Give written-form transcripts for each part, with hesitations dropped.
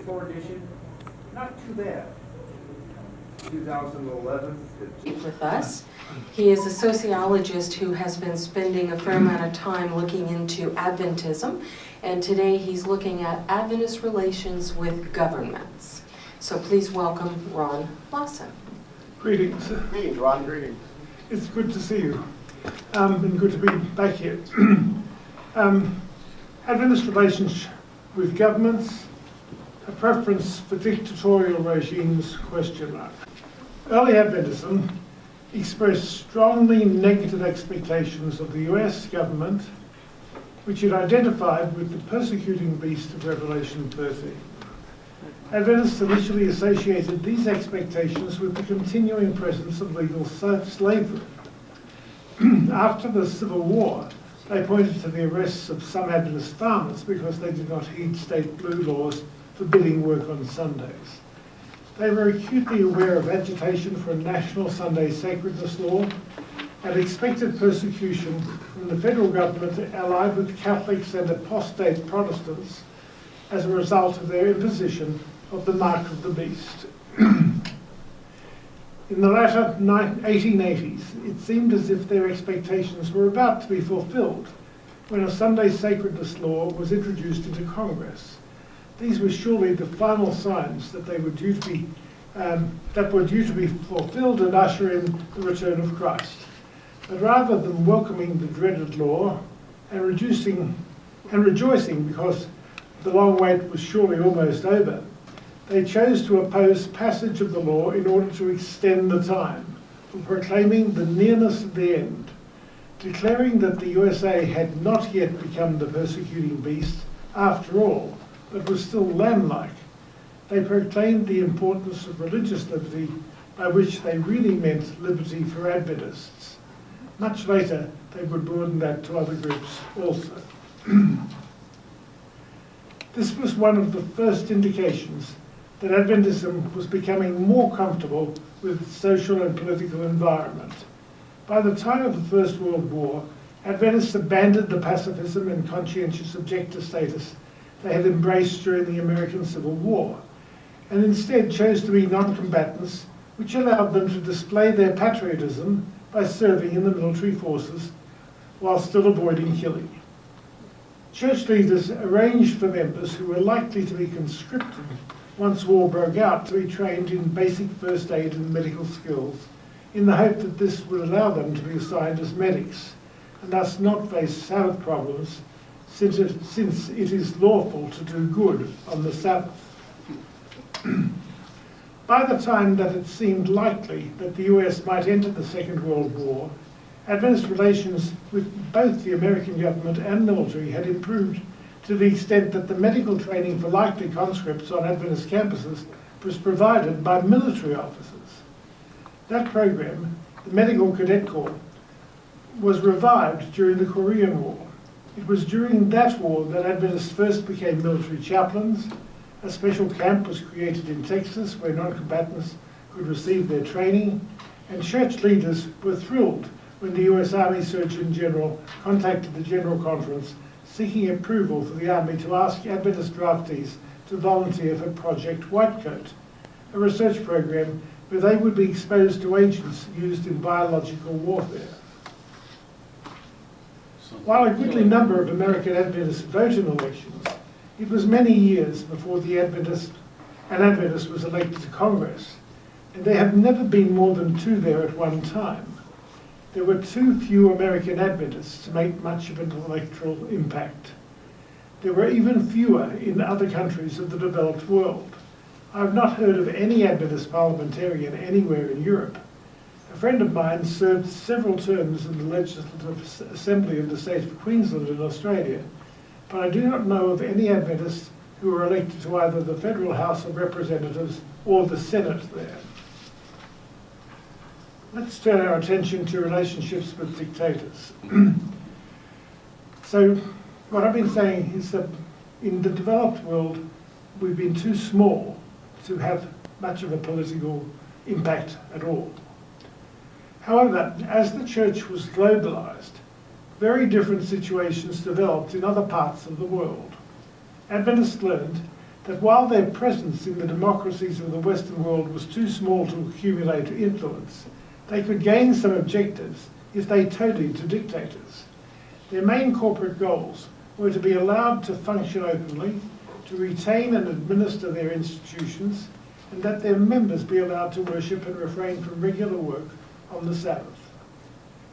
24 edition, not too bad. 2011. With us. He is a sociologist who has been spending a fair amount of time looking into Adventism, and today he's looking at Adventist relations with governments. So please welcome Ron Lawson. Greetings. Greetings, Ron. Greetings. It's good to see you, and good to be back here. Adventist relations with governments, a preference for dictatorial regimes, question mark. Early Adventism expressed strongly negative expectations of the US government, which it identified with the persecuting beast of Revelation 13. Adventists initially associated these expectations with the continuing presence of legal slavery. After the Civil War, they pointed to the arrests of some Adventist farmers because they did not heed state blue laws forbidding work on Sundays. They were acutely aware of agitation for a national Sunday sacredness law and expected persecution from the federal government allied with Catholics and apostate Protestants as a result of their imposition of the mark of the beast. In the latter 1880s, it seemed as if their expectations were about to be fulfilled when a Sunday sacredness law was introduced into Congress. These were surely the final signs that they were due to be fulfilled and usher in the return of Christ. But rather than welcoming the dreaded law and rejoicing because the long wait was surely almost over, they chose to oppose passage of the law in order to extend the time for proclaiming the nearness of the end, declaring that the USA had not yet become the persecuting beast after all, but was still lamb-like. They proclaimed the importance of religious liberty, by which they really meant liberty for Adventists. Much later, they would broaden that to other groups also. This was one of the first indications that Adventism was becoming more comfortable with its social and political environment. By the time of the First World War, Adventists abandoned the pacifism and conscientious objector status they had embraced during the American Civil War, and instead chose to be non-combatants, which allowed them to display their patriotism by serving in the military forces while still avoiding killing. Church leaders arranged for members who were likely to be conscripted once war broke out to be trained in basic first aid and medical skills, in the hope that this would allow them to be assigned as medics and thus not face Sabbath problems, since it is lawful to do good on the Sabbath. By the time that it seemed likely that the US might enter the Second World War, Adventist relations with both the American government and military had improved to the extent that the medical training for likely conscripts on Adventist campuses was provided by military officers. That program, the Medical Cadet Corps, was revived during the Korean War. It was during that war that Adventists first became military chaplains. A special camp was created in Texas where non-combatants could receive their training, and church leaders were thrilled when the US Army Surgeon General contacted the General Conference seeking approval for the Army to ask Adventist draftees to volunteer for Project Whitecoat, a research program where they would be exposed to agents used in biological warfare. While a goodly number of American Adventists vote in elections, it was many years before an Adventist was elected to Congress, and there have never been more than 2 there at one time. There were too few American Adventists to make much of an electoral impact. There were even fewer in other countries of the developed world. I have not heard of any Adventist parliamentarian anywhere in Europe. A friend of mine served several terms in the Legislative Assembly of the state of Queensland in Australia, but I do not know of any Adventists who were elected to either the Federal House of Representatives or the Senate there. Let's turn our attention to relationships with dictators. So what I've been saying is that in the developed world, we've been too small to have much of a political impact at all. However, as the church was globalized, very different situations developed in other parts of the world. Adventists learned that while their presence in the democracies of the Western world was too small to accumulate influence, they could gain some objectives if they toadied to dictators. Their main corporate goals were to be allowed to function openly, to retain and administer their institutions, and that their members be allowed to worship and refrain from regular work on the Sabbath.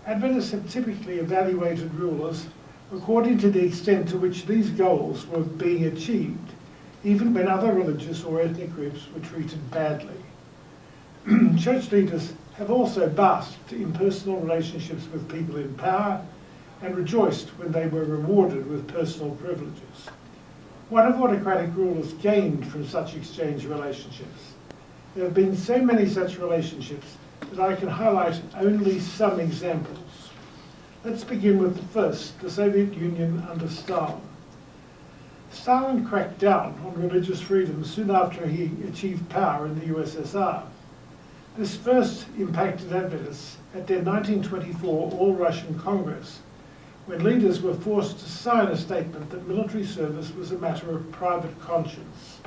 Adventists have typically evaluated rulers according to the extent to which these goals were being achieved, even when other religious or ethnic groups were treated badly. Church leaders have also basked in personal relationships with people in power and rejoiced when they were rewarded with personal privileges. What have autocratic rulers gained from such exchange relationships? There have been so many such relationships that I can highlight only some examples. Let's begin with the first, the Soviet Union under Stalin. Stalin cracked down on religious freedom soon after he achieved power in the USSR. This first impacted Adventists at their 1924 All-Russian Congress, when leaders were forced to sign a statement that military service was a matter of private conscience.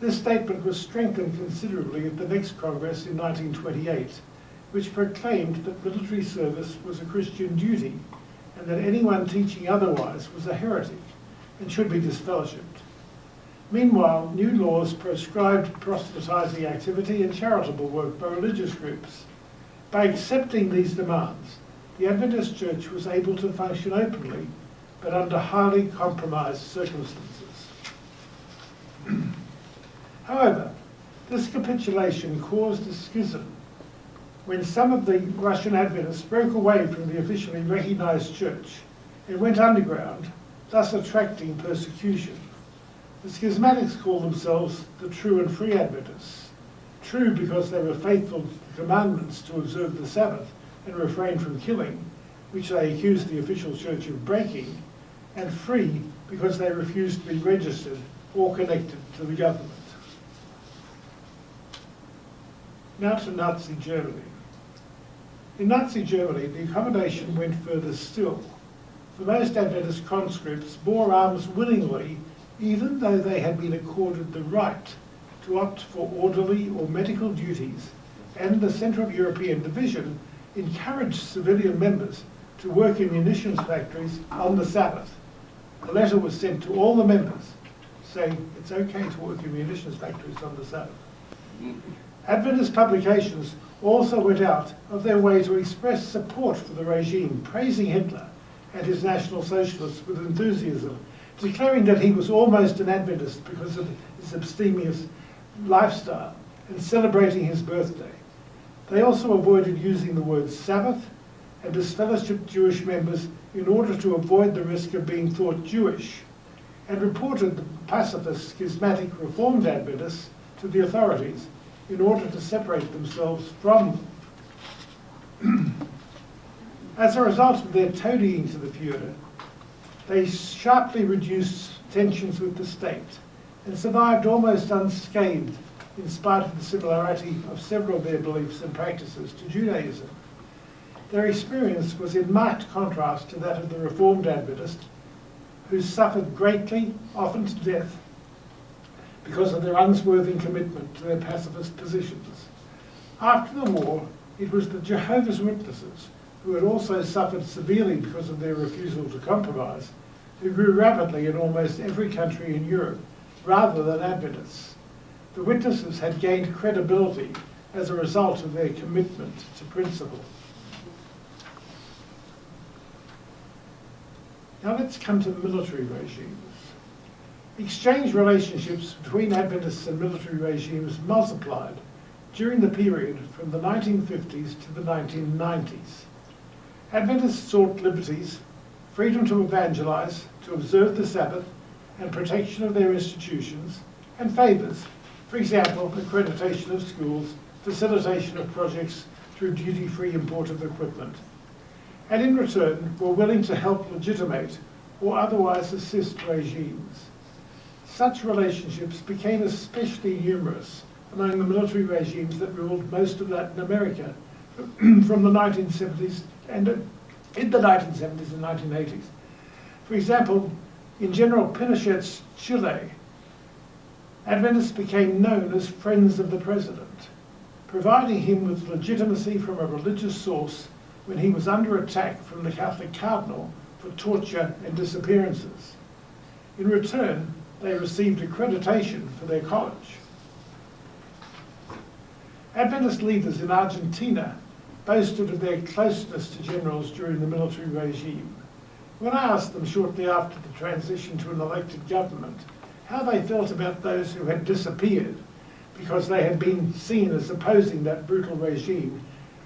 This statement was strengthened considerably at the next Congress in 1928, which proclaimed that military service was a Christian duty and that anyone teaching otherwise was a heretic and should be disfellowshipped. Meanwhile, new laws proscribed proselytizing activity and charitable work by religious groups. By accepting these demands, the Adventist Church was able to function openly, but under highly compromised circumstances. However, this capitulation caused a schism when some of the Russian Adventists broke away from the officially recognized church and went underground, thus attracting persecution. The schismatics called themselves the True and Free Adventists. True because they were faithful to the commandments to observe the Sabbath and refrain from killing, which they accused the official church of breaking, and free because they refused to be registered or connected to the government. Now to Nazi Germany. In Nazi Germany, the accommodation went further still. The most Adventist conscripts bore arms willingly, even though they had been accorded the right to opt for orderly or medical duties, and the Central European Division encouraged civilian members to work in munitions factories on the Sabbath. A letter was sent to all the members saying it's okay to work in munitions factories on the Sabbath. Adventist publications also went out of their way to express support for the regime, praising Hitler and his National Socialists with enthusiasm, declaring that he was almost an Adventist because of his abstemious lifestyle and celebrating his birthday. They also avoided using the word Sabbath and disfellowshipped Jewish members in order to avoid the risk of being thought Jewish, and reported the pacifist, schismatic Reformed Adventists to the authorities in order to separate themselves from them. As a result of their toadying to the Führer, they sharply reduced tensions with the state and survived almost unscathed in spite of the similarity of several of their beliefs and practices to Judaism. Their experience was in marked contrast to that of the Reformed Adventists, who suffered greatly, often to death, because of their unswerving commitment to their pacifist positions. After the war, it was the Jehovah's Witnesses, who had also suffered severely because of their refusal to compromise, who grew rapidly in almost every country in Europe, rather than Adventists. The Witnesses had gained credibility as a result of their commitment to principle. Now let's come to military regimes. Exchange relationships between Adventists and military regimes multiplied during the period from the 1950s to the 1990s. Adventists sought liberties, freedom to evangelize, to observe the Sabbath, and protection of their institutions, and favours, for example, accreditation of schools, facilitation of projects through duty-free import of equipment, and in return were willing to help legitimate or otherwise assist regimes. Such relationships became especially numerous among the military regimes that ruled most of Latin America from the 1970s and in the 1970s and 1980s. For example, in General Pinochet's Chile, Adventists became known as friends of the president, providing him with legitimacy from a religious source when he was under attack from the Catholic cardinal for torture and disappearances. In return, they received accreditation for their college. Adventist leaders in Argentina boasted of their closeness to generals during the military regime. When I asked them shortly after the transition to an elected government how they felt about those who had disappeared because they had been seen as opposing that brutal regime,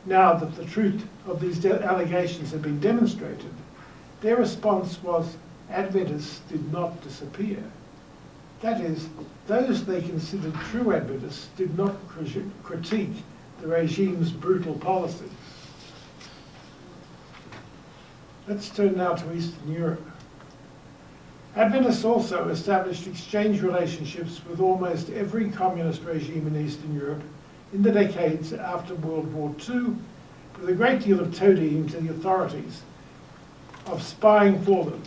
now that the truth of these allegations had been demonstrated, their response was, Adventists did not disappear. That is, those they considered true Adventists did not critique the regime's brutal policies. Let's turn now to Eastern Europe. Adventists also established exchange relationships with almost every communist regime in Eastern Europe in the decades after World War II, with a great deal of toadying to the authorities, of spying for them,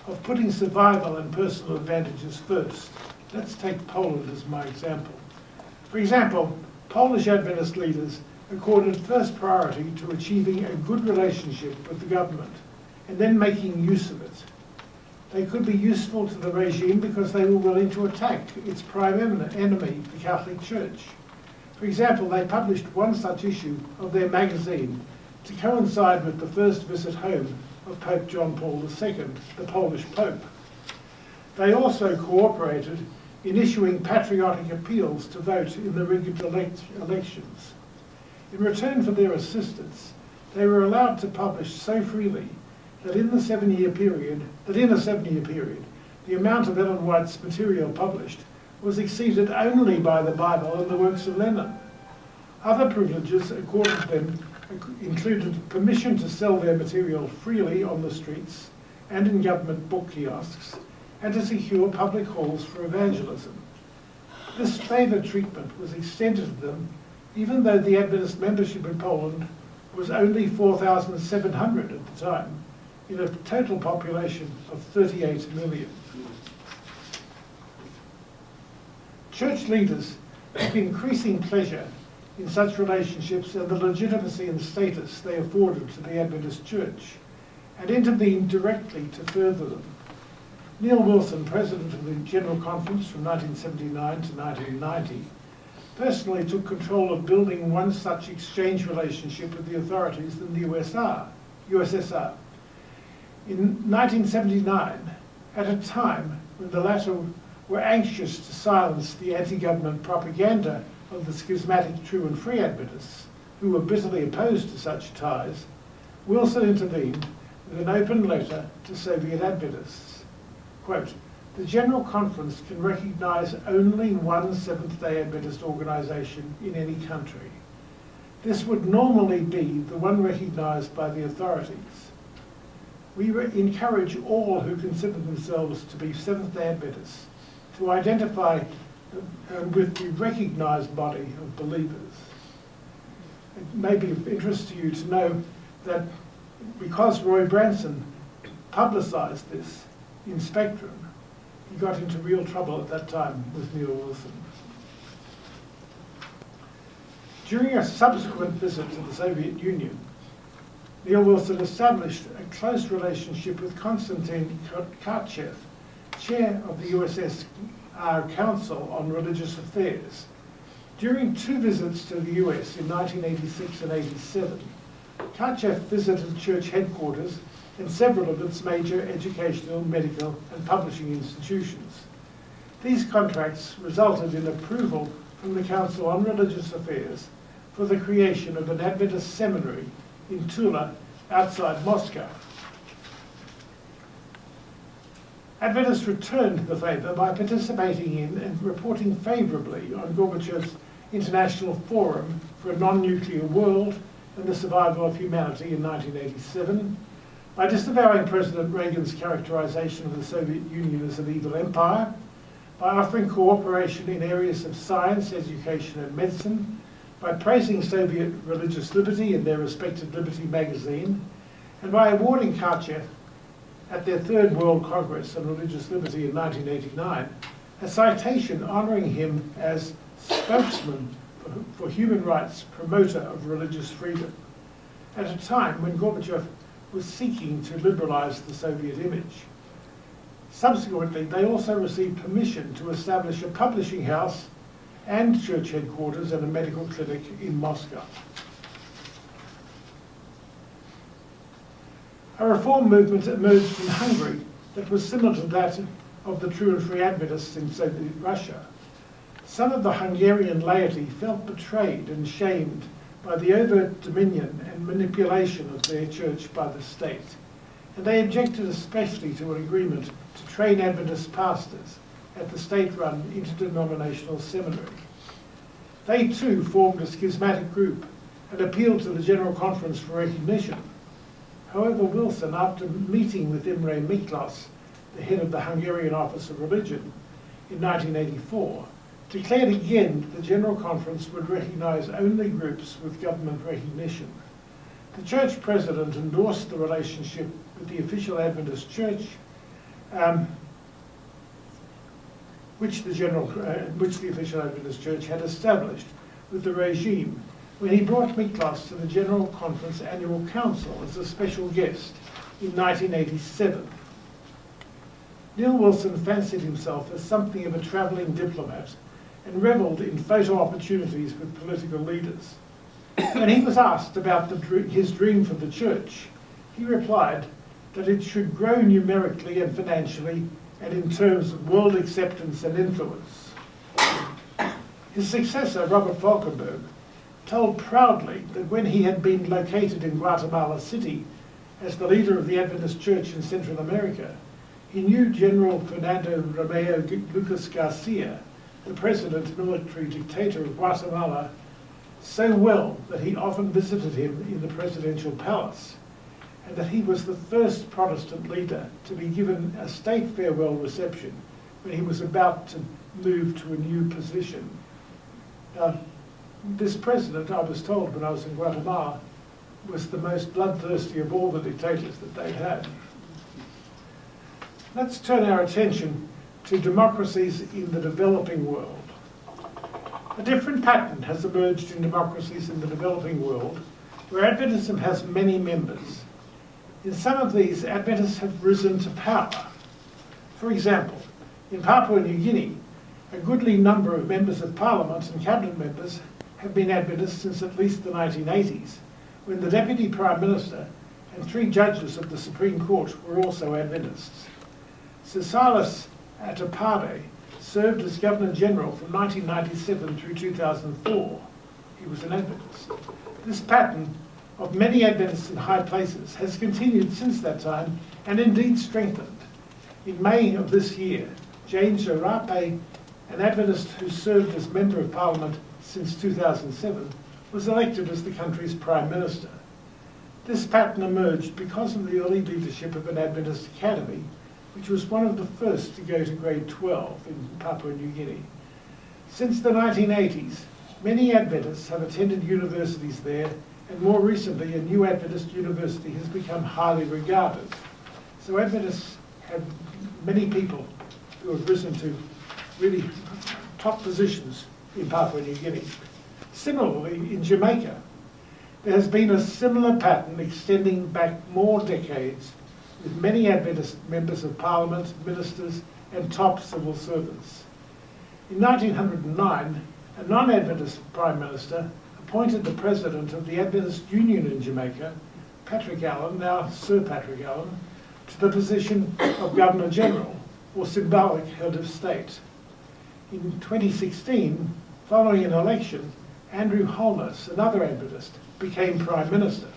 of putting survival and personal advantages first. Let's take Poland as my example. For example, Polish Adventist leaders accorded first priority to achieving a good relationship with the government and then making use of it. They could be useful to the regime because they were willing to attack its prime enemy, the Catholic Church. For example, they published one such issue of their magazine to coincide with the first visit home of Pope John Paul II, the Polish Pope. They also cooperated in issuing patriotic appeals to vote in the rigged elections. In return for their assistance, they were allowed to publish so freely that in a 7-year period, the amount of Ellen White's material published was exceeded only by the Bible and the works of Lenin. Other privileges accorded them included permission to sell their material freely on the streets and in government book kiosks, and to secure public halls for evangelism. This favoured treatment was extended to them even though the Adventist membership in Poland was only 4,700 at the time, in a total population of 38 million. Church leaders took increasing pleasure in such relationships and the legitimacy and status they afforded to the Adventist Church, and intervened directly to further them. Neil Wilson, president of the General Conference from 1979 to 1990, personally took control of building one such exchange relationship with the authorities in the USSR. In 1979, at a time when the latter were anxious to silence the anti-government propaganda of the schismatic True and Free Adventists, who were bitterly opposed to such ties, Wilson intervened with an open letter to Soviet Adventists. Quote, "The General Conference can recognize only one Seventh-day Adventist organization in any country. This would normally be the one recognized by the authorities. We encourage all who consider themselves to be Seventh-day Adventists to identify with the recognized body of believers." It may be of interest to you to know that because Roy Branson publicized this in Spectrum, he got into real trouble at that time with Neil Wilson. During a subsequent visit to the Soviet Union, Neil Wilson established a close relationship with Konstantin Karchev, chair of the USSR Council on Religious Affairs. During 2 visits to the US in 1986 and 87, Karchev visited church headquarters and several of its major educational, medical, and publishing institutions. These contracts resulted in approval from the Council on Religious Affairs for the creation of an Adventist seminary in Tula, outside Moscow. Adventists returned the favour by participating in and reporting favourably on Gorbachev's International Forum for a Non-Nuclear World and the Survival of Humanity in 1987, by disavowing President Reagan's characterization of the Soviet Union as an evil empire, by offering cooperation in areas of science, education and medicine, by praising Soviet religious liberty in their respected Liberty magazine, and by awarding Karchev at their 3rd World Congress on Religious Liberty in 1989 a citation honouring him as spokesman for human rights, promoter of religious freedom, at a time when Gorbachev was seeking to liberalise the Soviet image. Subsequently, they also received permission to establish a publishing house and church headquarters and a medical clinic in Moscow. A reform movement emerged in Hungary that was similar to that of the True and Free Adventists in Soviet Russia. Some of the Hungarian laity felt betrayed and shamed by the overt dominion and manipulation of their church by the state, and they objected especially to an agreement to train Adventist pastors at the state-run interdenominational seminary. They too formed a schismatic group and appealed to the General Conference for recognition. However, Wilson, after meeting with Imre Miklos, the head of the Hungarian Office of Religion, in 1984, declared again that the General Conference would recognise only groups with government recognition. The church president endorsed the relationship with the official Adventist church, which the official Adventist church had established with the regime, when he brought Miklos to the General Conference Annual Council as a special guest in 1987. Neil Wilson fancied himself as something of a travelling diplomat and revelled in photo opportunities with political leaders. When he was asked about his dream for the church, he replied that it should grow numerically and financially and in terms of world acceptance and influence. His successor, Robert Falkenberg, told proudly that when he had been located in Guatemala City as the leader of the Adventist Church in Central America, he knew General Fernando Romeo Lucas Garcia, the president military dictator of Guatemala, so well that he often visited him in the presidential palace, and that he was the first Protestant leader to be given a state farewell reception when he was about to move to a new position. Now, this president, I was told when I was in Guatemala, was the most bloodthirsty of all the dictators that they'd had. Let's turn our attention to democracies in the developing world. A different pattern has emerged in democracies in the developing world, where Adventism has many members. In some of these, Adventists have risen to power. For example, in Papua New Guinea, a goodly number of members of parliament and cabinet members have been Adventists since at least the 1980s, when the Deputy Prime Minister and 3 judges of the Supreme Court were also Adventists. Sir Silas Atapade served as Governor General from 1997 through 2004. He was an Adventist. This pattern of many Adventists in high places has continued since that time and indeed strengthened. In May of this year, James Arape, an Adventist who served as Member of Parliament since 2007, was elected as the country's Prime Minister. This pattern emerged because of the early leadership of an Adventist academy, which was one of the first to go to grade 12 in Papua New Guinea. Since the 1980s, many Adventists have attended universities there, and more recently a new Adventist university has become highly regarded. So Adventists have many people who have risen to really top positions in Papua New Guinea. Similarly, in Jamaica, there has been a similar pattern extending back more decades, with many Adventist members of Parliament, ministers, and top civil servants. In 1909, a non-Adventist Prime Minister appointed the President of the Adventist Union in Jamaica, Patrick Allen, now Sir Patrick Allen, to the position of Governor General, or symbolic head of state. In 2016, following an election, Andrew Holness, another Adventist, became Prime Minister.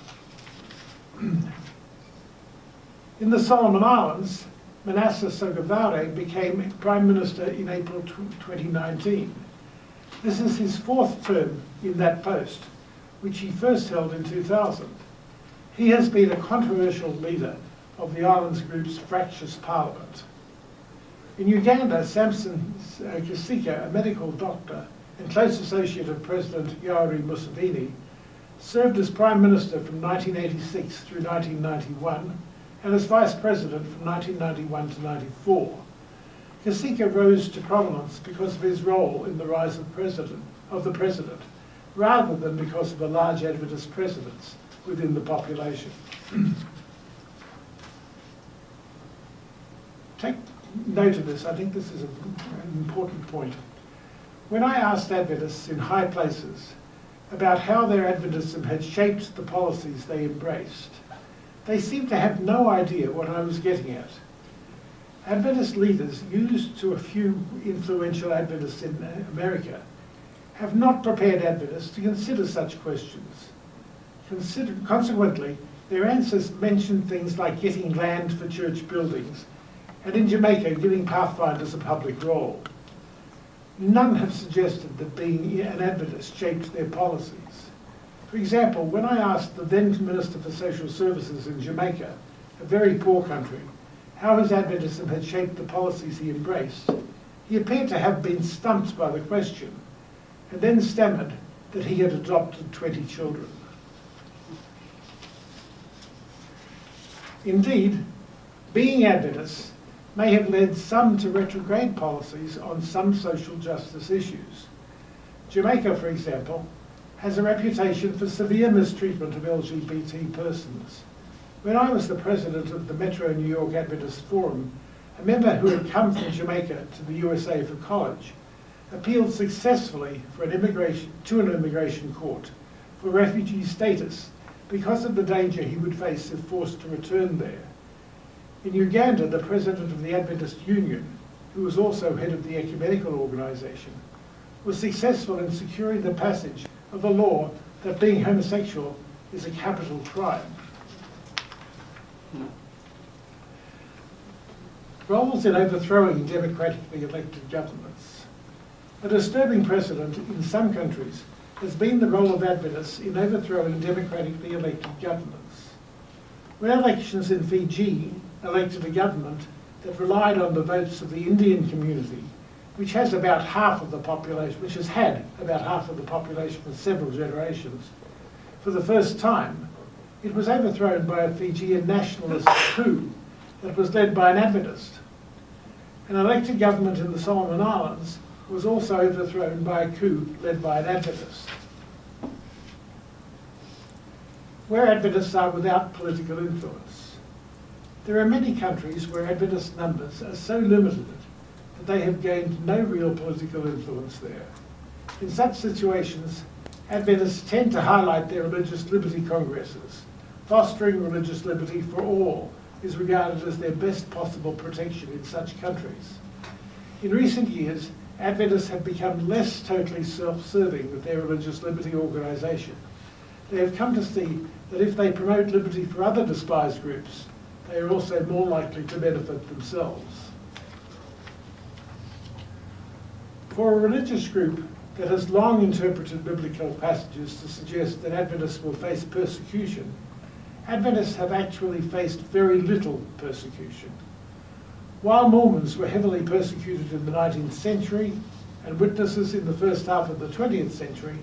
In the Solomon Islands, Manasseh Sogavare became Prime Minister in April 2019. This is his 4th term in that post, which he first held in 2000. He has been a controversial leader of the islands group's fractious parliament. In Uganda, Samson Kasika, a medical doctor and close associate of President Yoweri Museveni, served as Prime Minister from 1986 through 1991 and as Vice President from 1991 to 94. Kasika rose to prominence because of his role in the rise of the president, rather than because of a large Adventist presence within the population. Take note of this. I think this is an important point. When I asked Adventists in high places about how their Adventism had shaped the policies they embraced, they seemed to have no idea what I was getting at. Adventist leaders, used to a few influential Adventists in America, have not prepared Adventists to consider such questions. Consequently, their answers mentioned things like getting land for church buildings, and in Jamaica, giving pathfinders a public role. None have suggested that being an Adventist shaped their policies. For example, when I asked the then Minister for Social Services in Jamaica, a very poor country, how his Adventism had shaped the policies he embraced, he appeared to have been stumped by the question, and then stammered that he had adopted 20 children. Indeed, being Adventists may have led some to retrograde policies on some social justice issues. Jamaica, for example, has a reputation for severe mistreatment of LGBT persons. When I was the president of the Metro New York Adventist Forum, a member who had come from Jamaica to the USA for college appealed successfully to an immigration court for refugee status because of the danger he would face if forced to return there. In Uganda, the president of the Adventist Union, who was also head of the ecumenical organization, was successful in securing the passage of a law that being homosexual is a capital crime. Roles in overthrowing democratically elected governments. A disturbing precedent in some countries has been the role of Adventists in overthrowing democratically elected governments. When elections in Fiji elected a government that relied on the votes of the Indian community, which has about half of the population, which has had about half of the population for several generations, for the first time, it was overthrown by a Fijian nationalist coup that was led by an Adventist. An elected government in the Solomon Islands was also overthrown by a coup led by an Adventist. Where Adventists are without political influence. There are many countries where Adventist numbers are so limited that they have gained no real political influence there. In such situations, Adventists tend to highlight their religious liberty congresses. Fostering religious liberty for all is regarded as their best possible protection in such countries. In recent years, Adventists have become less totally self-serving with their religious liberty organisation. They have come to see that if they promote liberty for other despised groups, they are also more likely to benefit themselves. For a religious group that has long interpreted biblical passages to suggest that Adventists will face persecution, Adventists have actually faced very little persecution. While Mormons were heavily persecuted in the 19th century and witnesses in the first half of the 20th century,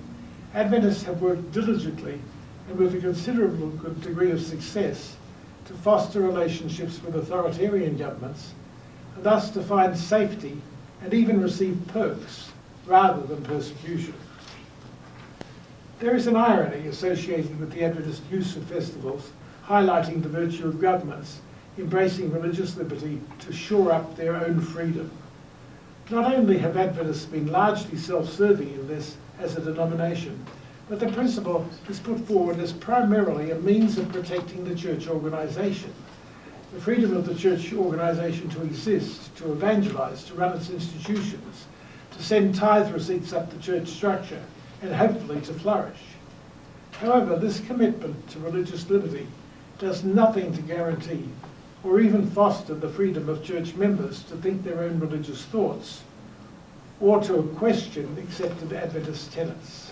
Adventists have worked diligently and with a considerable degree of success to foster relationships with authoritarian governments, and thus to find safety and even receive perks rather than persecution. There is an irony associated with the Adventist use of festivals highlighting the virtue of governments embracing religious liberty to shore up their own freedom. Not only have Adventists been largely self-serving in this as a denomination, but the principle is put forward as primarily a means of protecting the church organisation. The freedom of the church organisation to exist, to evangelise, to run its institutions, to send tithe receipts up the church structure, and hopefully to flourish. However, this commitment to religious liberty does nothing to guarantee or even foster the freedom of church members to think their own religious thoughts or to question accepted Adventist tenets.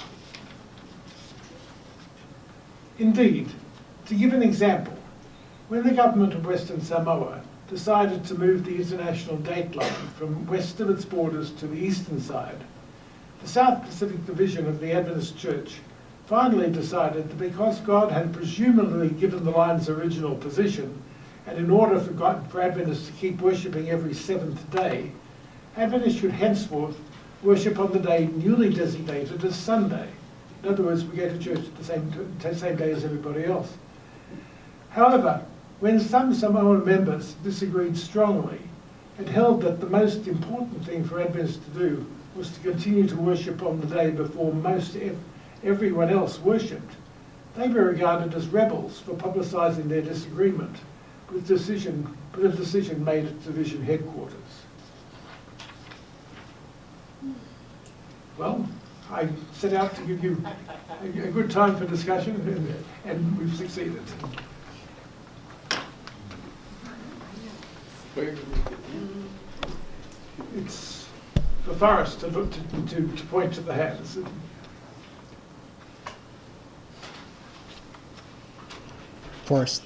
Indeed, to give an example, when the government of Western Samoa decided to move the international date line from west of its borders to the eastern side, the South Pacific Division of the Adventist Church finally decided that because God had presumably given the line's original position, and in order for Adventists to keep worshipping every seventh day, Adventists should henceforth worship on the day newly designated as Sunday. In other words, we go to church the same day as everybody else. However, when some Samoan members disagreed strongly and held that the most important thing for Adventists to do was to continue to worship on the day before everyone else worshipped, they were regarded as rebels for publicising their disagreement with a decision made at division headquarters. Well, I set out to give you a good time for discussion, and we've succeeded. It's for Forrest to point to the hands. Forrest.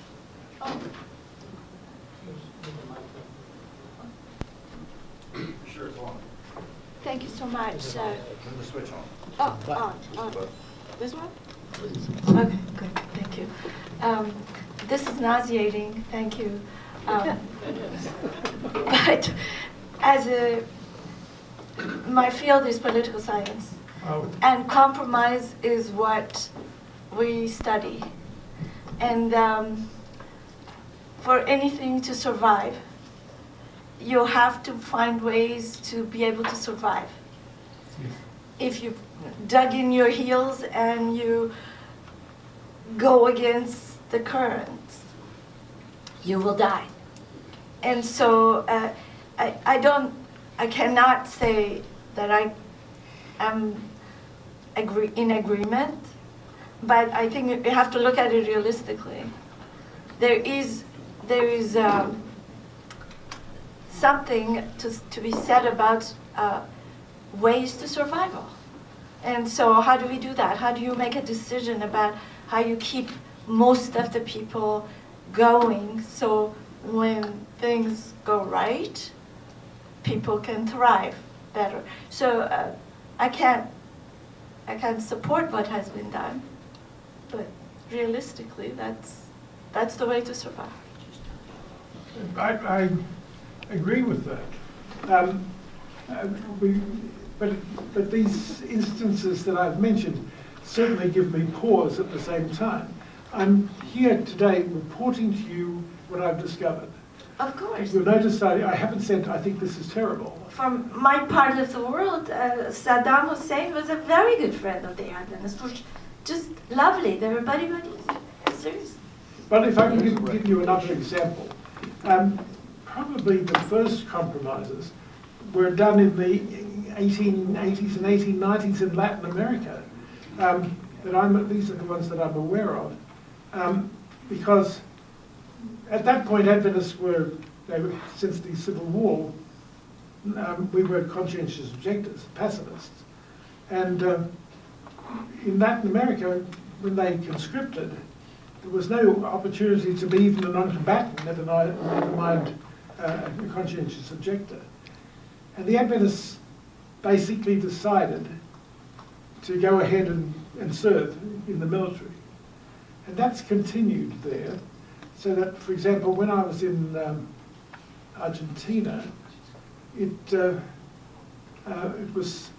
Sure, it's on. Thank you so much. Turn the switch on. On. This one? Okay, good, thank you. This is nauseating, thank you. But my field is political science, and compromise is what we study. And for anything to survive, you have to find ways to be able to survive. If you dug in your heels and you go against the currents, you will die. And so I cannot say that I am in agreement, but I think you have to look at it realistically. There is something to be said about ways to survival. And so how do we do that? How do you make a decision about how you keep most of the people going so when things go right, people can thrive better? So I can't support what has been done, but realistically, that's the way to survive. I agree with that. But these instances that I've mentioned certainly give me pause at the same time. I'm here today reporting to you what I've discovered. Of course. You'll notice I haven't said I think this is terrible. From my part of the world, Saddam Hussein was a very good friend of the Adventists, which just lovely. They were buddies. Seriously. But if I can give you another example, probably the first compromises were done in the 1880s and 1890s in Latin America. These are the ones that I'm aware of, because at that point Adventists were since the Civil War, we were conscientious objectors, pacifists, and in Latin America, when they conscripted, there was no opportunity to be even a non-combatant, never mind a conscientious objector. And the Adventists basically decided to go ahead and serve in the military. And that's continued there, so that, for example, when I was in Argentina, it was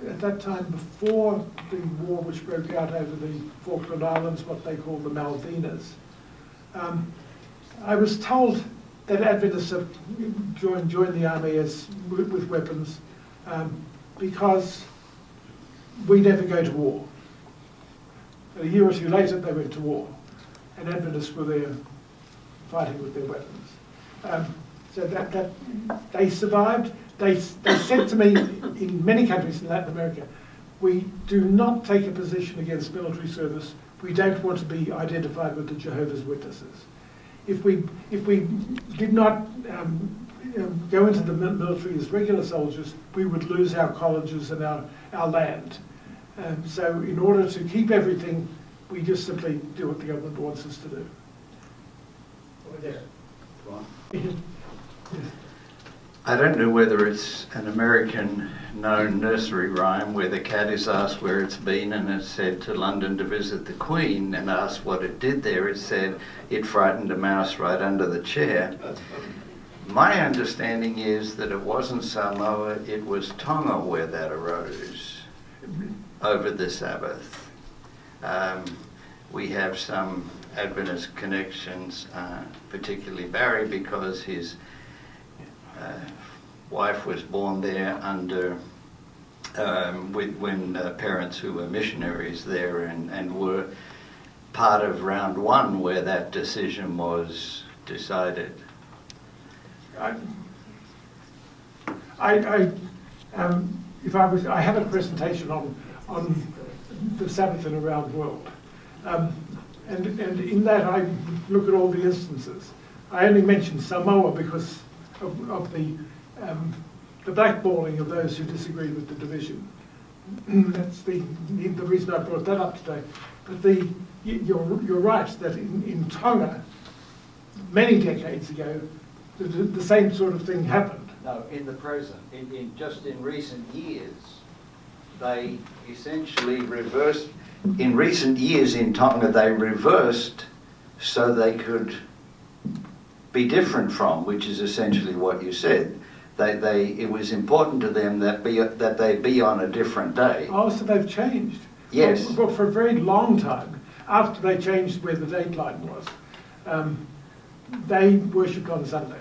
at that time before the war which broke out over the Falkland Islands, what they call the Malvinas. I was told that Adventists have joined the army with weapons because we never go to war. A year or two later, they went to war, and Adventists were there fighting with their weapons. So that they survived. They said to me, in many countries in Latin America, we do not take a position against military service. We don't want to be identified with the Jehovah's Witnesses. If we did not go into the military as regular soldiers, we would lose our colleges and our land. So in order to keep everything, we just simply do what the government wants us to do. Over there. Go on. I don't know whether it's an American known nursery rhyme where the cat is asked where it's been and it's said to London to visit the Queen, and asked what it did there. It said it frightened a mouse right under the chair. My understanding is that it wasn't Samoa, it was Tonga where that arose over the Sabbath. We have some Adventist connections, particularly Barry, because his wife was born there under when parents who were missionaries there and were part of round one where that decision was decided. I have a presentation on the Sabbath in a round world, and in that I look at all the instances. I only mention Samoa because of the blackballing of those who disagree with the division. That's the reason I brought that up today. But you're right that in Tonga, many decades ago, the same sort of thing happened. No, in the present, just in recent years, they essentially reversed. In recent years in Tonga, they reversed so they could be different from, which is essentially what you said. It was important to them that they be on a different day. Oh, so they've changed. Yes. Well, for a very long time, after they changed where the date line was, they worshipped on Sunday,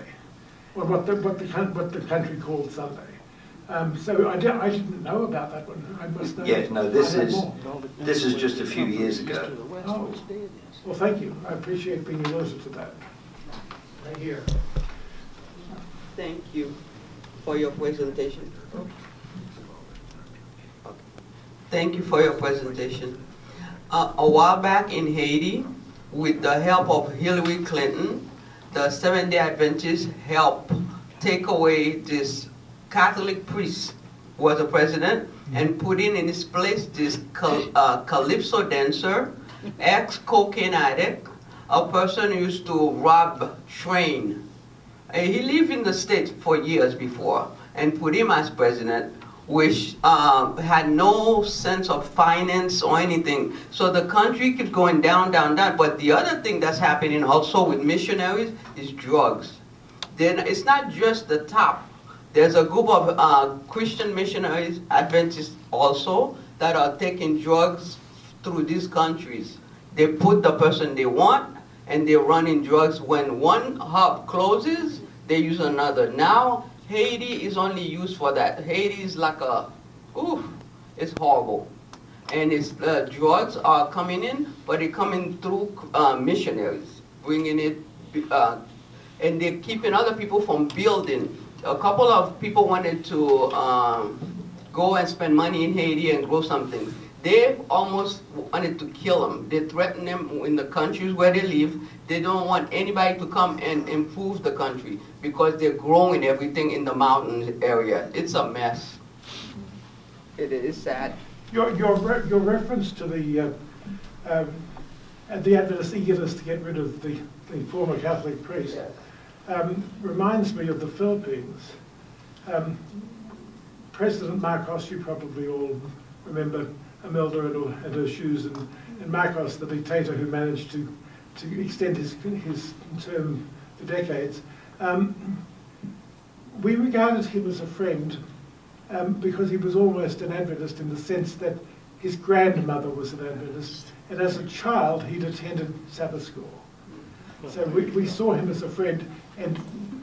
or what the country called Sunday. So I didn't know about that one. I must know. Yes, no, this is just a few years ago. Oh, well, thank you. I appreciate being alerted to that. Right here. Thank you for your presentation. Thank you for your presentation. A while back in Haiti, with the help of Hillary Clinton, the Seventh-day Adventists helped take away this Catholic priest who was the president and put in his place this calypso dancer, ex-cocaine addict, a person who used to rob train. He lived in the States for years before and put him as president, which had no sense of finance or anything. So the country keeps going down, down, down. But the other thing that's happening also with missionaries is drugs. Then it's not just the top. There's a group of Christian missionaries, Adventists also, that are taking drugs through these countries. They put the person they want, and they're running drugs. When one hub closes, they use another. Now, Haiti is only used for that. Haiti is like it's horrible. And it's, drugs are coming in, but they're coming through missionaries, bringing it, and they're keeping other people from building. A couple of people wanted to go and spend money in Haiti and grow something. They almost wanted to kill them. They threatened them in the countries where they live. They don't want anybody to come and improve the country because they're growing everything in the mountain area. It's a mess. It is sad. Your reference to the Adventist eagerness to get rid of the former Catholic priest reminds me of the Philippines. President Marcos, you probably all remember Imelda and her shoes, and Marcos, the dictator who managed to extend his term for decades. We regarded him as a friend because he was almost an Adventist in the sense that his grandmother was an Adventist, and as a child he'd attended Sabbath school. So we saw him as a friend, and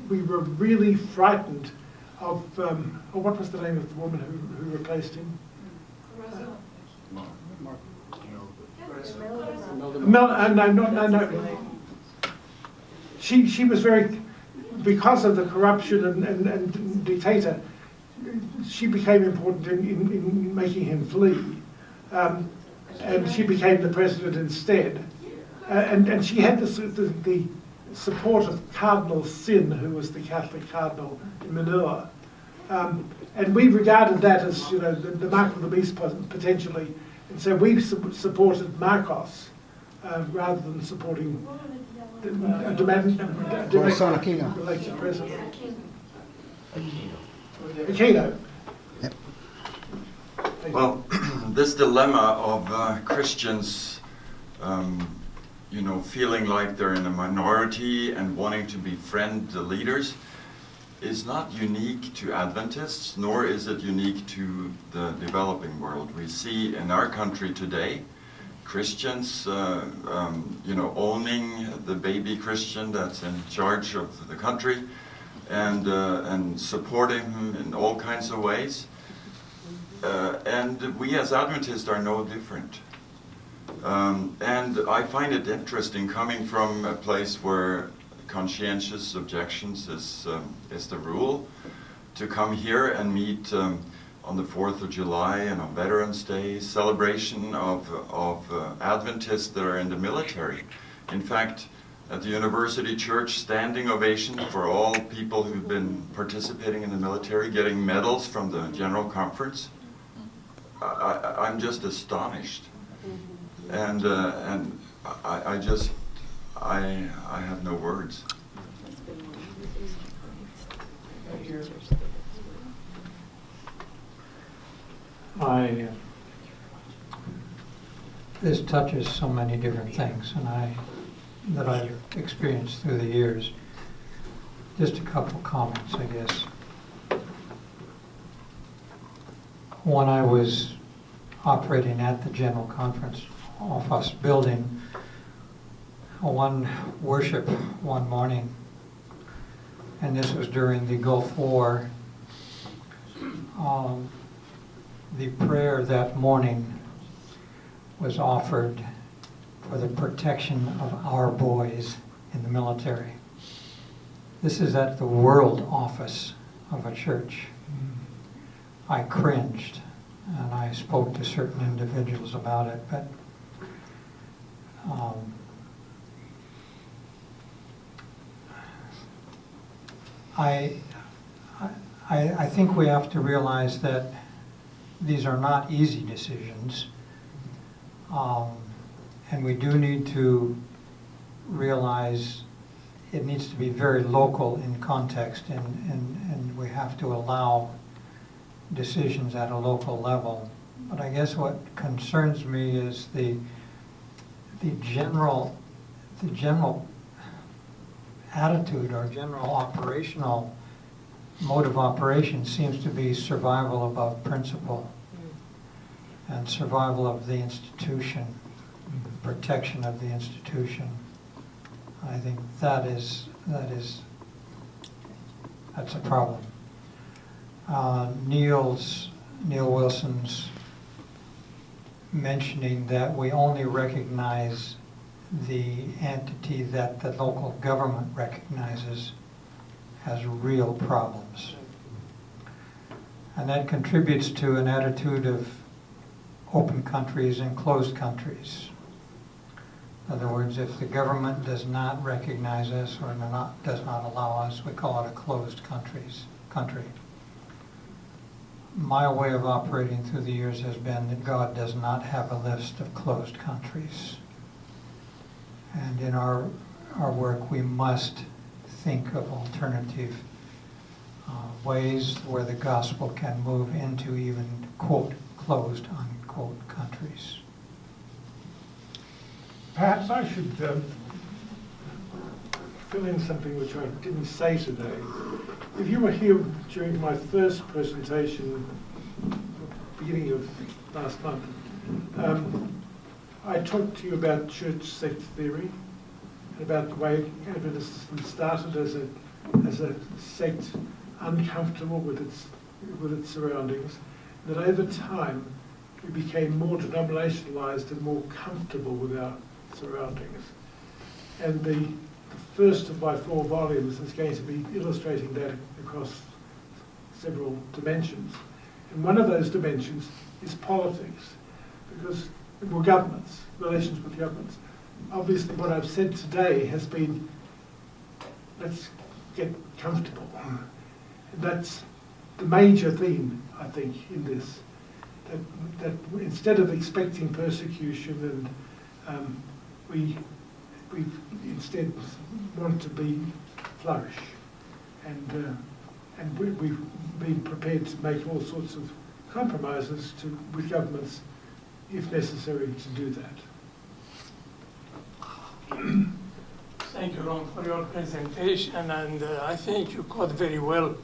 we were really frightened of, what was the name of the woman who replaced him? No. She was very, because of the corruption and dictator, she became important in making him flee. And she became the president instead. And she had the support of Cardinal Sin, who was the Catholic cardinal in Manila. And we regarded that as, the mark of the beast potentially. And so we supported Marcos rather than supporting a democratically elected president. Aquino. Well, this dilemma of Christians, feeling like they're in a minority and wanting to befriend the leaders, is not unique to Adventists, nor is it unique to the developing world. We see in our country today Christians, owning the baby Christian that's in charge of the country, and supporting him in all kinds of ways. And we as Adventists are no different. And I find it interesting, coming from a place where conscientious objections is the rule, to come here and meet on the 4th of July and on Veterans Day, celebration of Adventists that are in the military. In fact, at the University Church, standing ovation for all people who've been participating in the military, getting medals from the General Conference. I'm just astonished. And I have no words. This touches so many different things, that I've experienced through the years. Just a couple comments, I guess. When I was operating at the General Conference office building, one worship one morning, and this was during the Gulf War, the prayer that morning was offered for the protection of our boys in the military. This is at the world office of a church. I cringed, and I spoke to certain individuals about it, but I think we have to realize that these are not easy decisions, and we do need to realize it needs to be very local in context, and we have to allow decisions at a local level. But I guess what concerns me is the general attitude or general operational mode of operation seems to be survival above principle and survival of the institution, protection of the institution. I think that's a problem. Neil Wilson's mentioning that we only recognize the entity that the local government recognizes has real problems. And that contributes to an attitude of open countries and closed countries. In other words, if the government does not recognize us or does not allow us, we call it a closed country. My way of operating through the years has been that God does not have a list of closed countries. And in our work, we must think of alternative ways where the gospel can move into even, quote, closed, unquote, countries. Perhaps I should fill in something which I didn't say today. If you were here during my first presentation, beginning of last month, I talked to you about church sect theory and about the way Adventists started as a sect uncomfortable with its surroundings, and that over time we became more denominationalized and more comfortable with our surroundings. And the first of my 4 volumes is going to be illustrating that across several dimensions. And one of those dimensions is politics, because, well, governments, relations with governments. Obviously what I've said today has been, let's get comfortable. And that's the major theme, I think, in this. That instead of expecting persecution, and we instead want to flourish, and we've been prepared to make all sorts of compromises with governments if necessary to do that. Thank you, Ron, for your presentation, and I think you caught very well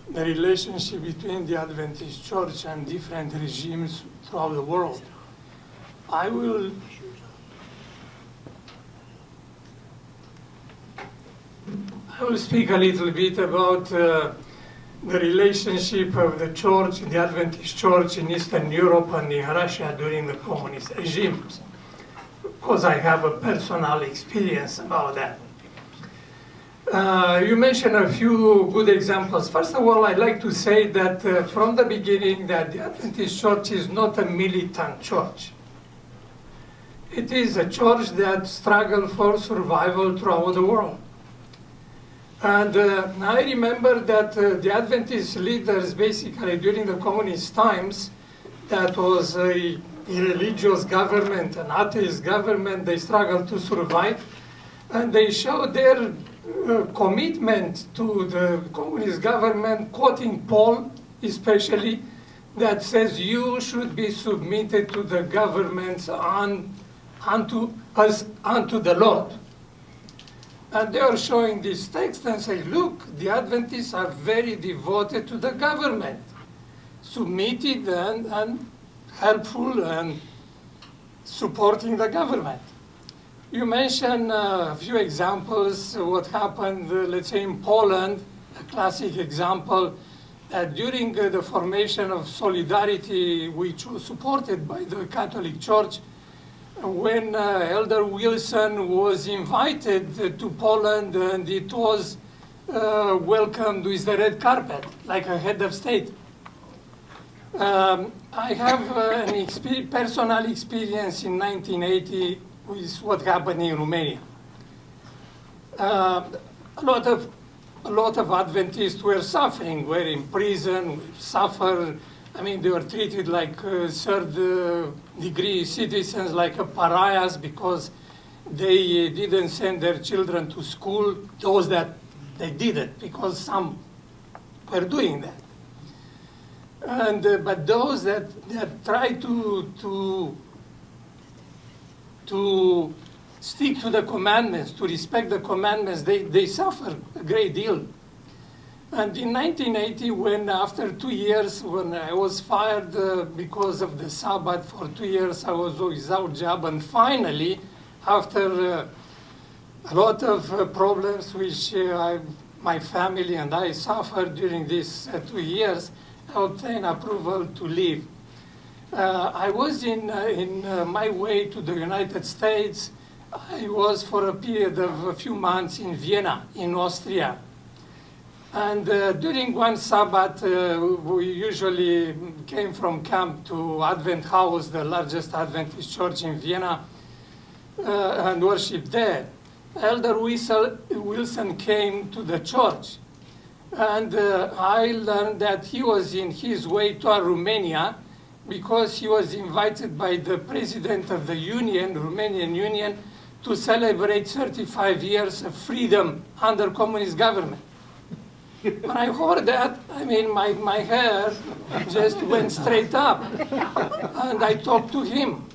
the relationship between the Adventist Church and different regimes throughout the world. I will speak a little bit about the relationship of the church, the Adventist Church in Eastern Europe and in Russia during the communist regimes, because I have a personal experience about that. You mentioned a few good examples. First of all, I'd like to say that from the beginning that the Adventist Church is not a militant church. It is a church that struggles for survival throughout the world. And I remember that the Adventist leaders, basically during the communist times, that was a religious government, an atheist government, they struggled to survive. And they showed their commitment to the communist government, quoting Paul especially, that says you should be submitted to the governments unto the Lord. And they are showing this text and say, look, the Adventists are very devoted to the government, submitted and helpful and supporting the government. You mentioned a few examples, what happened, let's say in Poland, a classic example, that during the formation of Solidarity, which was supported by the Catholic Church, when Elder Wilson was invited to Poland and it was welcomed with the red carpet, like a head of state. I have an personal experience in 1980 with what happened in Romania. A lot of Adventists were suffering, were in prison, suffered. I mean, they were treated like third-degree citizens, like pariahs, because they didn't send their children to school. Those that they didn't, because some were doing that. And but those that tried to stick to the commandments, to respect the commandments, they suffer a great deal. And in 1980, when after 2 years, when I was fired because of the Sabbath for 2 years, I was without job, and finally, after a lot of problems which my family and I suffered during these 2 years, I obtained approval to leave. I was in my way to the United States. I was for a period of a few months in Vienna, in Austria. And during one Sabbath, we usually came from camp to Advent House, the largest Adventist church in Vienna, and worshiped there. Elder Wilson came to the church, and I learned that he was in his way to Romania because he was invited by the president of the Union, Romanian Union, to celebrate 35 years of freedom under communist government. When I heard that, I mean, my hair just went straight up. And I talked to him.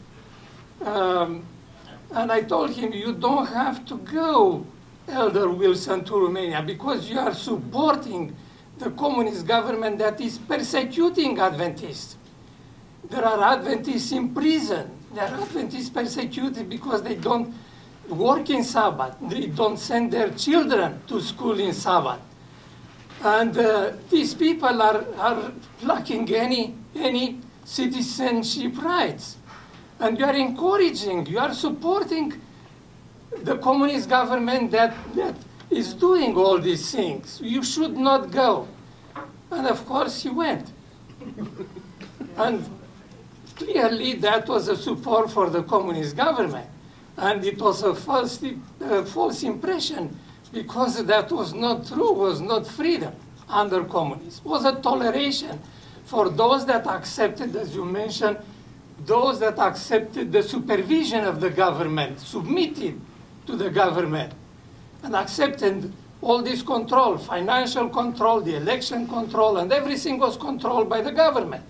And I told him, you don't have to go, Elder Wilson, to Romania, because you are supporting the communist government that is persecuting Adventists. There are Adventists in prison. There are Adventists persecuted because they don't work in Sabbath. They don't send their children to school in Sabbath. And these people are lacking any citizenship rights. And you are encouraging, you are supporting the communist government that is doing all these things. You should not go. And of course he went. And clearly that was a support for the communist government. And it was a false impression, because that was not true, was not freedom under communism. It was a toleration for those that accepted, as you mentioned, those that accepted the supervision of the government, submitted to the government, and accepted all this control, financial control, the election control, and everything was controlled by the government.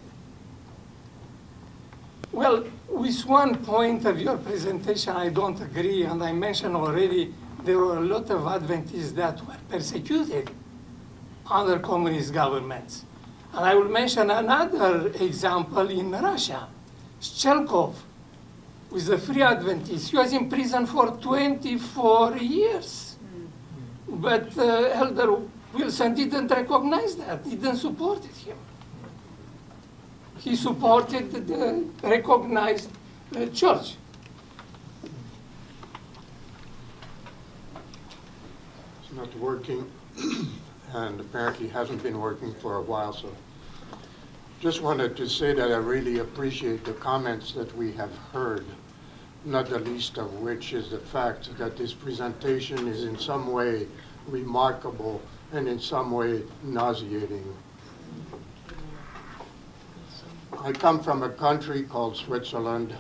Well, with one point of your presentation I don't agree, and I mentioned already there were a lot of Adventists that were persecuted under communist governments. And I will mention another example in Russia. Shelkov was a free Adventist. He was in prison for 24 years. But Elder Wilson didn't recognize that. He didn't support him. He supported the recognized church. It's not working, and apparently hasn't been working for a while, so just wanted to say that I really appreciate the comments that we have heard, not the least of which is the fact that this presentation is in some way remarkable and in some way nauseating. I come from a country called Switzerland.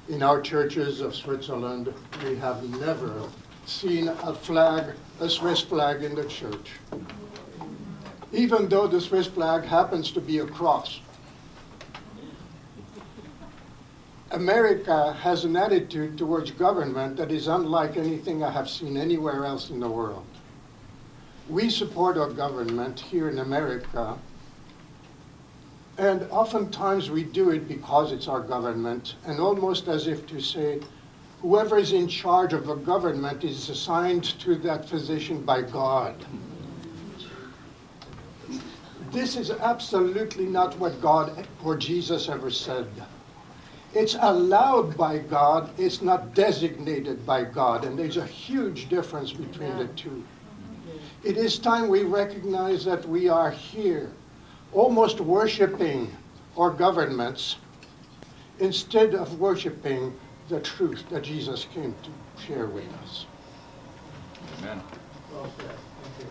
In our churches of Switzerland, we have never seen a flag, a Swiss flag in the church, even though the Swiss flag happens to be a cross. America has an attitude towards government that is unlike anything I have seen anywhere else in the world. We support our government here in America, and oftentimes we do it because it's our government, and almost as if to say, whoever is in charge of a government is assigned to that position by God. This is absolutely not what God or Jesus ever said. It's allowed by God, it's not designated by God, and there's a huge difference between the two. It is time we recognize that we are here, almost worshiping our governments, instead of worshiping the truth that Jesus came to share with us. Amen. Well said. Thank you.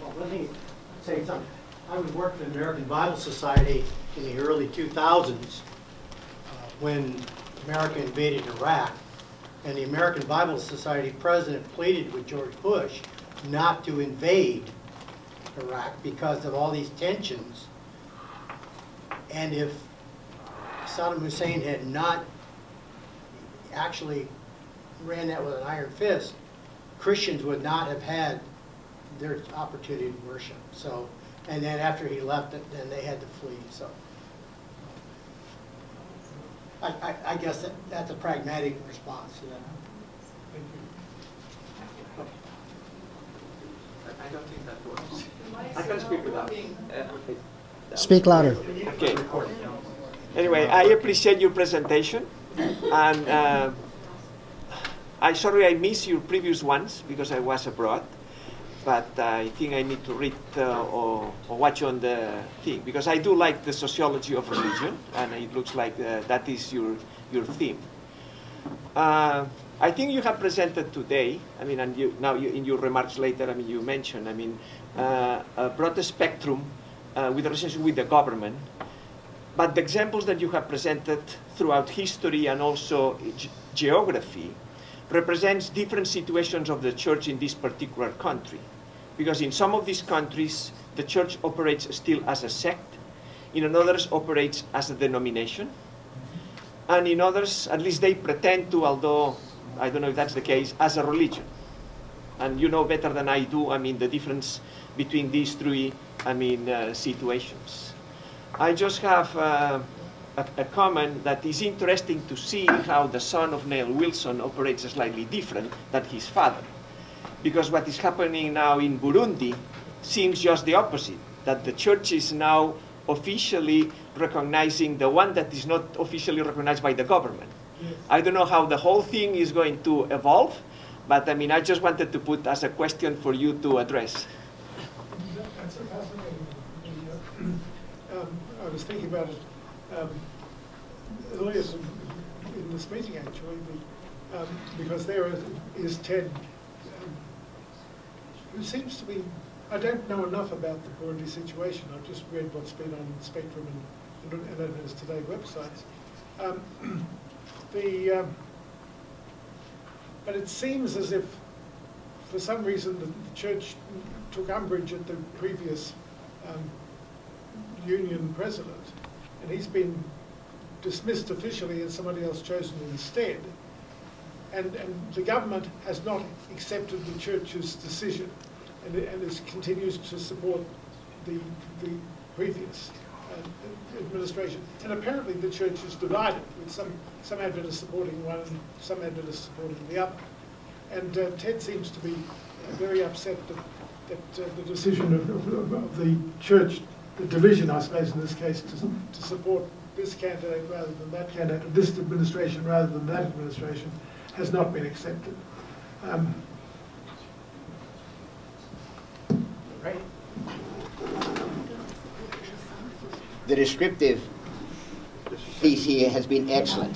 Well, let me say something. I was working in the American Bible Society in the early 2000s when America invaded Iraq. And the American Bible Society president pleaded with George Bush not to invade Iraq because of all these tensions. And if Saddam Hussein had not actually ran that with an iron fist, Christians would not have had their opportunity to worship. So, and then after he left, then they had to flee. So, I guess that's a pragmatic response to that. Thank you. I don't think that works. I can speak without. Speak louder. Okay. Anyway, I appreciate your presentation, and sorry I missed your previous ones because I was abroad. But I think I need to read or watch on the thing, because I do like the sociology of religion, and it looks like that is your theme. I think you have presented today, I mean, and in your remarks later, I mean, you mentioned, I mean, a broad spectrum with relationship with the government, but the examples that you have presented throughout history and also geography represents different situations of the church in this particular country. Because in some of these countries, the church operates still as a sect, in others operates as a denomination, and in others, at least they pretend to, although I don't know if that's the case, as a religion. And you know better than I do, I mean, the difference between these three, I mean, situations. I just have a comment that is interesting to see how the son of Neil Wilson operates slightly different than his father. Because what is happening now in Burundi seems just the opposite, that the church is now officially recognizing the one that is not officially recognized by the government. Yes. I don't know how the whole thing is going to evolve, but I mean, I just wanted to put as a question for you to address. That's a fascinating thing. I was thinking about it earlier in this meeting, actually, because there is Ted, who seems to be, I don't know enough about the Burundi situation. I've just read what's been on Spectrum and Adventist Today websites. But it seems as if, for some reason, the church took umbrage at the previous union president, and he's been dismissed officially and somebody else chosen instead. And the government has not accepted the church's decision, and it continues to support the previous administration. And apparently the church is divided, with some Adventists supporting one and some Adventists supporting the other. And Ted seems to be very upset that the decision of the church, the division, I suppose in this case, to support this candidate rather than that candidate, or this administration rather than that administration, has not been accepted. Right. The descriptive piece here has been excellent.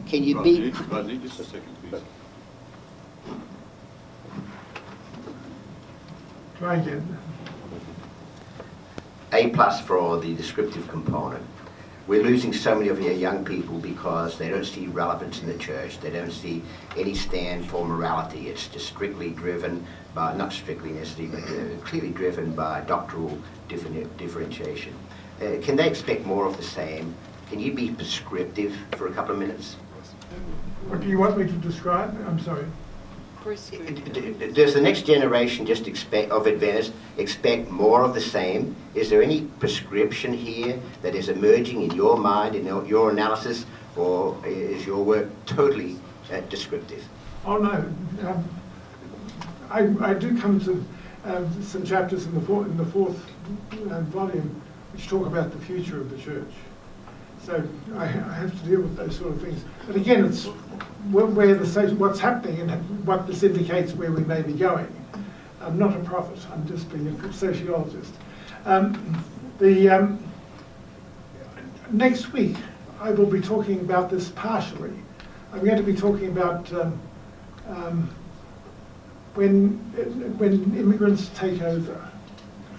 Can you be... Rodney, just a second, please. Try again. A+ for the descriptive component. We're losing so many of our young people because they don't see relevance in the church. They don't see any stand for morality. It's just strictly driven by, not strictly necessarily, but clearly driven by doctrinal differentiation. Can they expect more of the same? Can you be prescriptive for a couple of minutes? What do you want me to describe? I'm sorry. Does the next generation just of Adventists expect more of the same? Is there any prescription here that is emerging in your mind, in your analysis, or is your work totally descriptive? Oh no, I do come to some chapters in the fourth volume which talk about the future of the church. So I have to deal with those sort of things. But again, it's what's happening and what this indicates where we may be going. I'm not a prophet, I'm just being a sociologist. Next week, I will be talking about this partially. I'm going to be talking about when immigrants take over,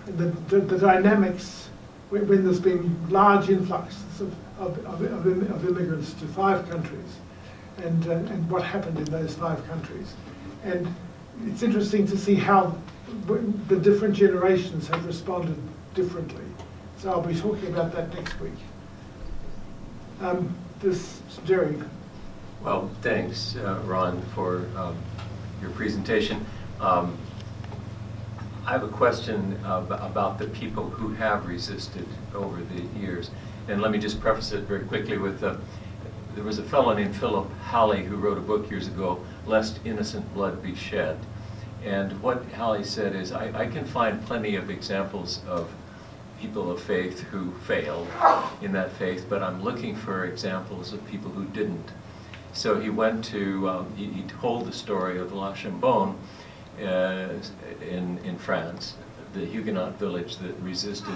the dynamics, when there's been large influxes of immigrants to 5 countries, and what happened in those 5 countries. And it's interesting to see how the different generations have responded differently. So I'll be talking about that next week. Jerry. Well, thanks, Ron, for your presentation. I have a question about the people who have resisted over the years. And let me just preface it very quickly with, there was a fellow named Philip Halley who wrote a book years ago, Lest Innocent Blood Be Shed. And what Halley said is, I can find plenty of examples of people of faith who failed in that faith, but I'm looking for examples of people who didn't. So he went to, he told the story of La Chambon in France, the Huguenot village that resisted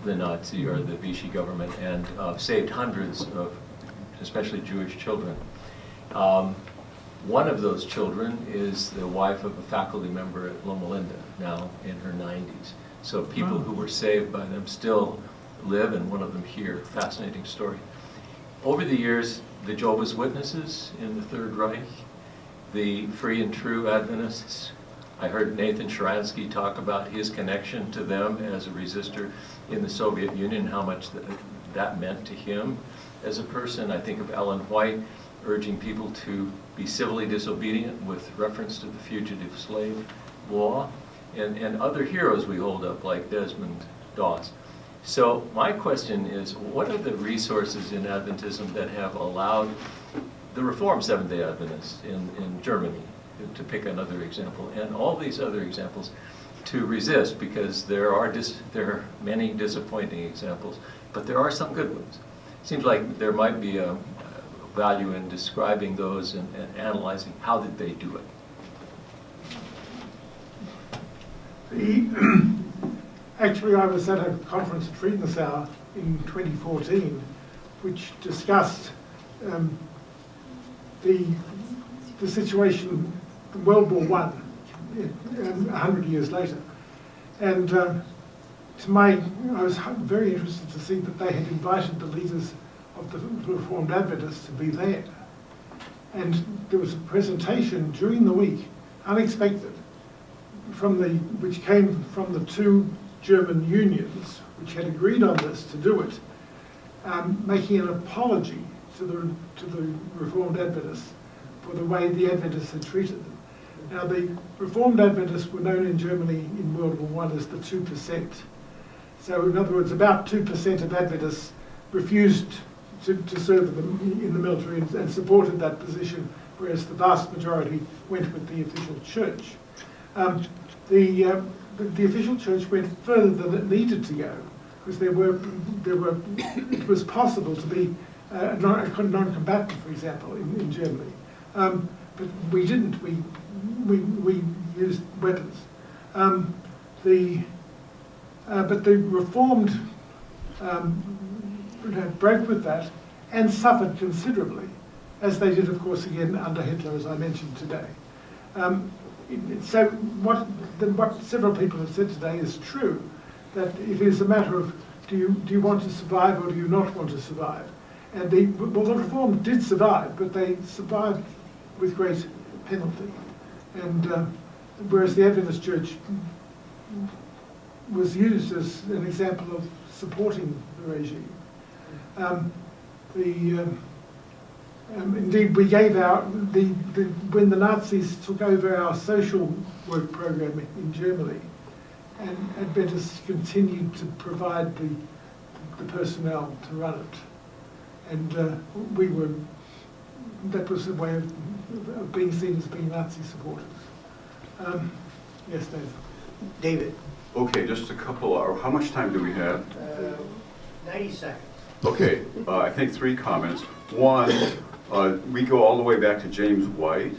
the Nazi or the Vichy government and saved hundreds of especially Jewish children. One of those children is the wife of a faculty member at Loma, now in her 90s. So people who were saved by them still live, and one of them here. Fascinating story. Over the years, the Jehovah's Witnesses in the Third Reich, the Free and True Adventists, I heard Nathan Sharansky talk about his connection to them as a resistor in the Soviet Union, how much that meant to him as a person. I think of Ellen White urging people to be civilly disobedient with reference to the fugitive slave law, and other heroes we hold up like Desmond Doss. So my question is, what are the resources in Adventism that have allowed the Reformed Seventh-day Adventists in Germany, to pick another example, and all these other examples to resist? Because there are many disappointing examples, but there are some good ones. Seems like there might be a value in describing those and analyzing how did they do it. Actually, I was at a conference at Friedensau in 2014, which discussed the situation in World War I, 100 years later. And I was very interested to see that they had invited the leaders of the Reformed Adventists to be there. And there was a presentation during the week, unexpected, which came from the 2 German unions, which had agreed on this to do it. making an apology to the Reformed Adventists for the way the Adventists had treated them. Now, the Reformed Adventists were known in Germany in World War I as the 2%. So, in other words, about 2% of Adventists refused to serve in the military and supported that position, whereas the vast majority went with the official church. The official church went further than it needed to go, because it was possible to be a non-combatant, for example, in Germany. But we didn't. We used weapons. But the Reformed broke with that and suffered considerably, as they did, of course, again under Hitler, as I mentioned today. So what several people have said today is true, that it is a matter of do you want to survive or do you not want to survive? And the Reformed did survive, but they survived with great penalty. And whereas the Adventist Church was used as an example of supporting the regime. Indeed, we gave when the Nazis took over our social work program in Germany, and Adventists continued to provide the personnel to run it. And that was a way of being seen as being Nazi supporters. Yes, Dave. David. Okay, just a couple, how much time do we have? 90 seconds. Okay, I think 3 comments. One, we go all the way back to James White,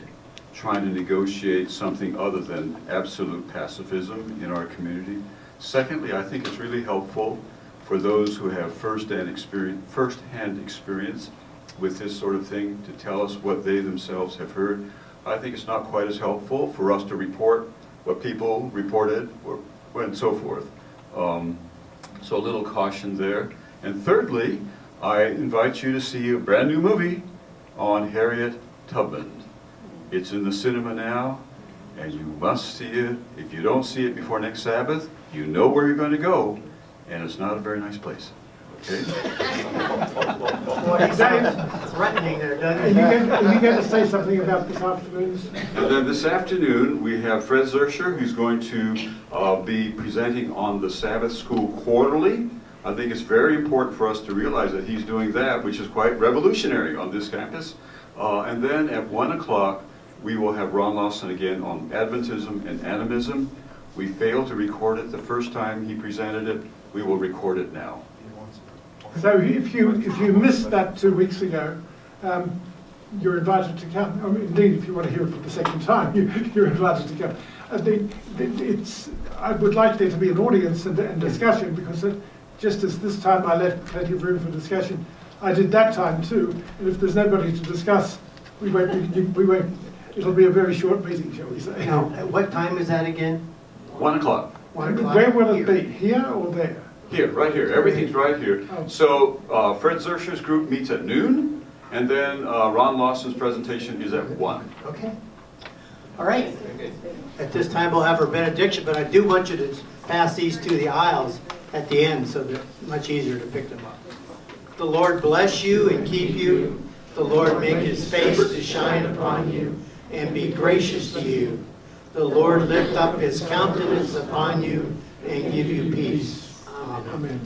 trying to negotiate something other than absolute pacifism in our community. Secondly, I think it's really helpful for those who have first-hand experience with this sort of thing to tell us what they themselves have heard. I think it's not quite as helpful for us to report what people reported and so forth. So a little caution there. And thirdly, I invite you to see a brand new movie on Harriet Tubman. It's in the cinema now, and you must see it. If you don't see it before next Sabbath, you know where you're going to go, and it's not a very nice place. Okay? Boy, he sounds threatening there, doesn't he? Are you going to say something about this afternoon? And then this afternoon, we have Fred Zurcher, who's going to be presenting on the Sabbath School Quarterly. I think it's very important for us to realize that he's doing that, which is quite revolutionary on this campus. And then at 1 o'clock, we will have Ron Lawson again on Adventism and animism. We failed to record it the first time he presented it. We will record it now. So if you missed that 2 weeks ago, you're invited to come. I mean, indeed, if you want to hear it for the second time, you're invited to come. I would like there to be an audience and discussion, because just as this time I left plenty of room for discussion, I did that time too. And if there's nobody to discuss, we won't. It'll be a very short meeting, shall we say? Now, at what time is that again? 1 o'clock. 1 o'clock. Where will it be? Here or there? Here, right here. Everything's right here. Oh. So Fred Zurcher's group meets at noon, and then Ron Lawson's presentation is at 1. Okay. All right. At this time, we'll have our benediction, but I do want you to pass these to the aisles at the end, so they're much easier to pick them up. The Lord bless you and keep you. The Lord make his face to shine upon you and be gracious to you. The Lord lift up his countenance upon you and give you peace. Amen.